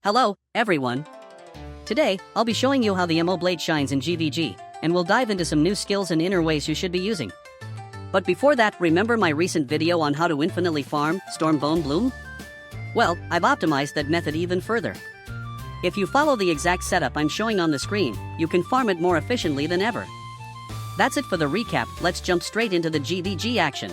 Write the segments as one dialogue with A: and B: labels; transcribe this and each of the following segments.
A: Hello, everyone. Today, I'll be showing you how the moblade shines in GvG, and we'll dive into some new skills and inner ways you should be using. But before that, remember my recent video on how to infinitely farm Stormbreaker? Well, I've optimized that method even further. If you follow the exact setup I'm showing on the screen, you can farm it more efficiently than ever. That's it for the recap. Let's jump straight into the GvG action.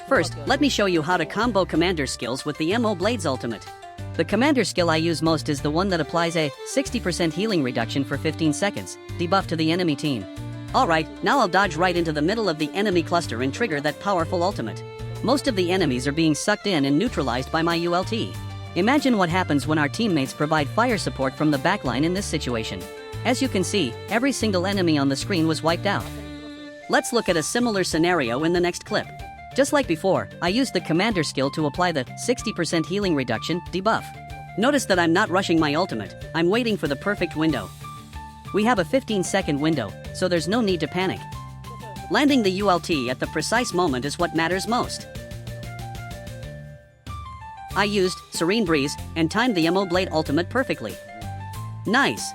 A: First, let me show you how to combo commander skills with the moblade's ultimate. The commander skill I use most is the one that applies a 60% healing reduction for 15 seconds, debuff to the enemy team. Alright, now I'll dodge right into the middle of the enemy cluster and trigger that powerful ultimate. Most of the enemies are being sucked in and neutralized by my ult. Imagine what happens when our teammates provide fire support from the backline in this situation. As you can see, every single enemy on the screen was wiped out. Let's look at a similar scenario in the next clip. Just like before, I used the commander skill to apply the 60% healing reduction debuff. Notice that I'm not rushing my ultimate, I'm waiting for the perfect window. We have a 15-second window, so there's no need to panic. Landing the ult at the precise moment is what matters most. I used Serene Breeze and timed the moblade ultimate perfectly. Nice!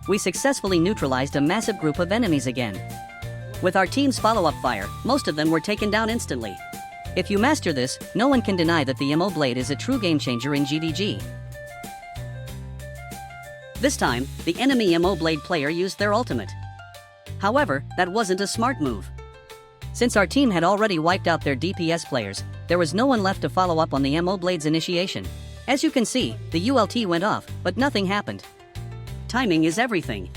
A: We successfully neutralized a massive group of enemies again. With our team's follow-up fire, most of them were taken down instantly. If you master this, no one can deny that the moblade is a true game-changer in GvG. This time, the enemy moblade player used their ultimate. However, that wasn't a smart move. Since our team had already wiped out their DPS players, there was no one left to follow up on the moblade's initiation. As you can see, the ult went off, but nothing happened. Timing is everything.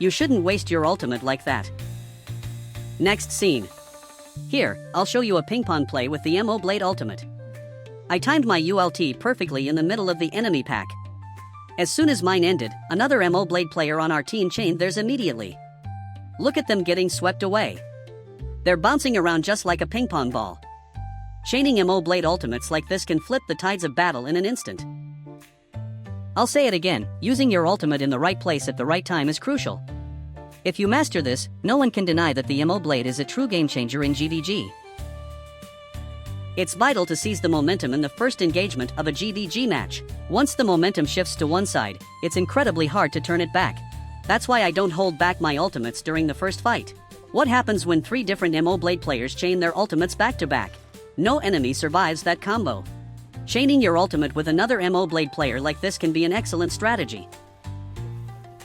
A: You shouldn't waste your ultimate like that. Next scene. Here, I'll show you a ping-pong play with the moblade ultimate. I timed my ult perfectly in the middle of the enemy pack. As soon as mine ended, another moblade player on our team chained theirs immediately. Look at them getting swept away. They're bouncing around just like a ping-pong ball. Chaining moblade ultimates like this can flip the tides of battle in an instant. I'll say it again, using your ultimate in the right place at the right time is crucial. If you master this, no one can deny that the moblade is a true game-changer in GvG. It's vital to seize the momentum in the first engagement of a GvG match. Once the momentum shifts to one side, it's incredibly hard to turn it back. That's why I don't hold back my ultimates during the first fight. What happens when 3 different moblade players chain their ultimates back-to-back? No enemy survives that combo. Chaining your ultimate with another moblade player like this can be an excellent strategy.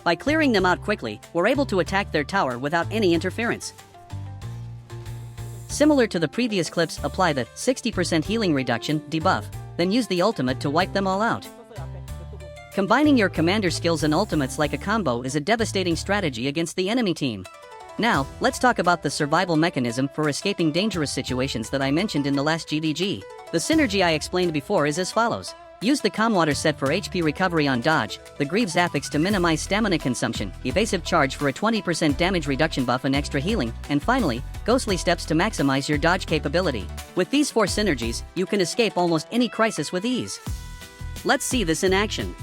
A: By clearing them out quickly, we're able to attack their tower without any interference. Similar to the previous clips, apply the 60% healing reduction debuff, then use the ultimate to wipe them all out. Combining your commander skills and ultimates like a combo is a devastating strategy against the enemy team. Now, let's talk about the survival mechanism for escaping dangerous situations that I mentioned in the last GvG. The synergy I explained before is as follows. Use the Calm Water set for HP recovery on dodge, the Greaves affix to minimize stamina consumption, evasive charge for a 20% damage reduction buff and extra healing, and finally, ghostly steps to maximize your dodge capability. With these 4 synergies, you can escape almost any crisis with ease. Let's see this in action.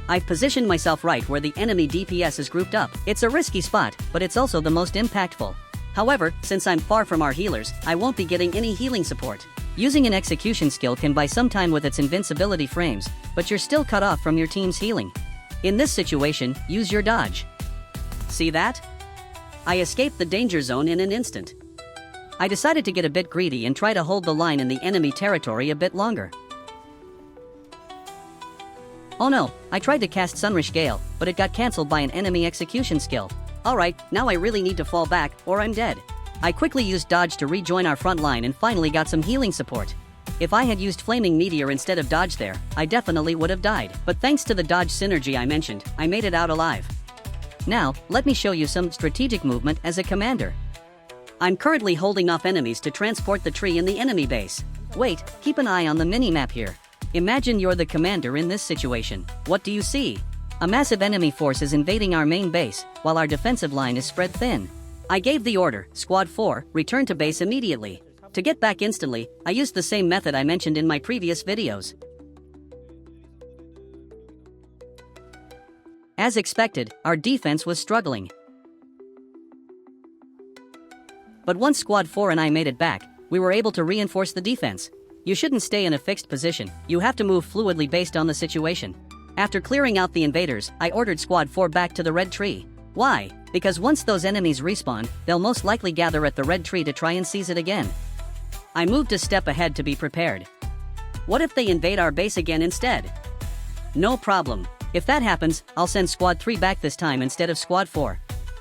A: I've positioned myself right where the enemy DPS is grouped up. It's a risky spot, but it's also the most impactful. However, since I'm far from our healers, I won't be getting any healing support. Using an execution skill can buy some time with its invincibility frames, but you're still cut off from your team's healing. In this situation, use your dodge. See that? I escaped the danger zone in an instant. I decided to get a bit greedy and try to hold the line in the enemy territory a bit longer. Oh no, I tried to cast Sunrush Gale, but it got cancelled by an enemy execution skill. Alright, now I really need to fall back, or I'm dead. I quickly used dodge to rejoin our front line and finally got some healing support. If I had used Flaming Meteor instead of dodge there, I definitely would have died. But thanks to the dodge synergy I mentioned, I made it out alive. Now, let me show you some strategic movement as a commander. I'm currently holding off enemies to transport the tree in the enemy base. Wait, keep an eye on the mini-map here. Imagine you're the commander in this situation. What do you see? A massive enemy force is invading our main base, while our defensive line is spread thin. I gave the order, Squad 4, return to base immediately. To get back instantly, I used the same method I mentioned in my previous videos. As expected, our defense was struggling. But once Squad 4 and I made it back, we were able to reinforce the defense. You shouldn't stay in a fixed position, you have to move fluidly based on the situation. After clearing out the invaders, I ordered Squad 4 back to the red tree. Why? Because once those enemies respawn, they'll most likely gather at the red tree to try and seize it again. I moved a step ahead to be prepared. What if they invade our base again instead? No problem. If that happens, I'll send Squad 3 back this time instead of Squad 4.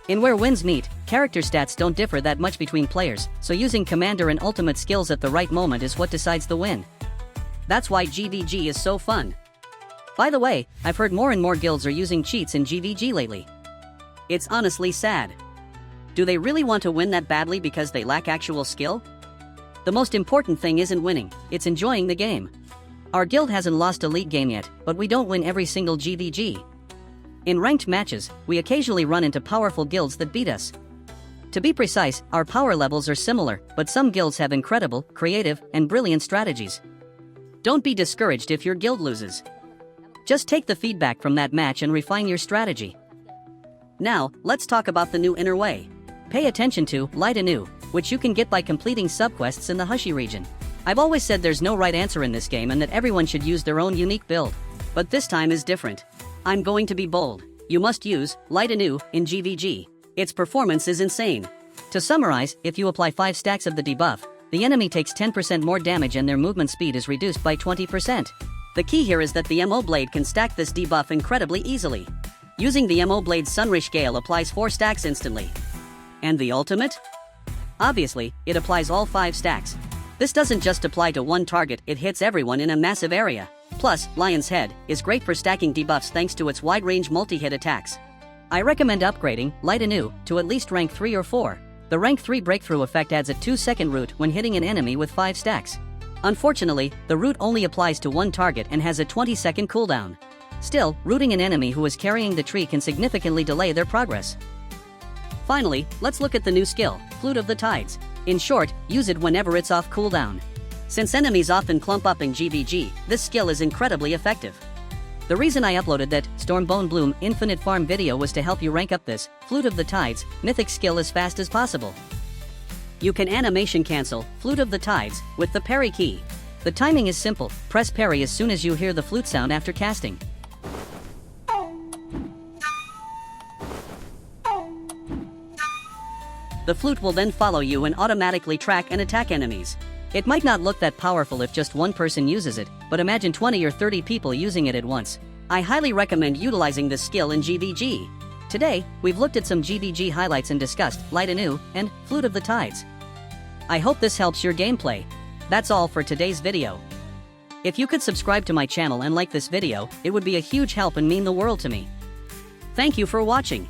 A: In Where Winds Meet, character stats don't differ that much between players, so using commander and ultimate skills at the right moment is what decides the win. That's why GvG is so fun. By the way, I've heard more and more guilds are using cheats in GvG lately. It's honestly sad. Do they really want to win that badly because they lack actual skill? The most important thing isn't winning, it's enjoying the game. Our guild hasn't lost a league game yet, but we don't win every single GvG. In ranked matches, we occasionally run into powerful guilds that beat us. To be precise, our power levels are similar, but some guilds have incredible, creative, and brilliant strategies. Don't be discouraged if your guild loses. Just take the feedback from that match and refine your strategy. Now, let's talk about the new innerway. Pay attention to Light Anew, which you can get by completing subquests in the Hushy region. I've always said there's no right answer in this game and that everyone should use their own unique build. But this time is different. I'm going to be bold. You must use Light Anew in GvG. Its performance is insane. To summarize, if you apply 5 stacks of the debuff, the enemy takes 10% more damage and their movement speed is reduced by 20%. The key here is that the moblade can stack this debuff incredibly easily. Using the moblade's Sunrish Gale applies 4 stacks instantly. And the ultimate? Obviously, it applies all 5 stacks. This doesn't just apply to one target, it hits everyone in a massive area. Plus, Lion's Head is great for stacking debuffs thanks to its wide-range multi-hit attacks. I recommend upgrading Light Anew to at least rank 3 or 4. The rank 3 breakthrough effect adds a 2-second root when hitting an enemy with 5 stacks. Unfortunately, the root only applies to one target and has a 20-second cooldown. Still, rooting an enemy who is carrying the tree can significantly delay their progress. Finally, let's look at the new skill, Flute of the Tides. In short, use it whenever it's off cooldown. Since enemies often clump up in GvG, this skill is incredibly effective. The reason I uploaded that Stormbone Infinite Farm video was to help you rank up this Flute of the Tides mythic skill as fast as possible. You can animation cancel Flute of the Tides with the Parry key. The timing is simple, press Parry as soon as you hear the flute sound after casting. The flute will then follow you and automatically track and attack enemies. It might not look that powerful if just one person uses it, but imagine 20 or 30 people using it at once. I highly recommend utilizing this skill in GvG. Today, we've looked at some GvG highlights and discussed Light Anew and Flute of the Tides. I hope this helps your gameplay. That's all for today's video. If you could subscribe to my channel and like this video, it would be a huge help and mean the world to me. Thank you for watching.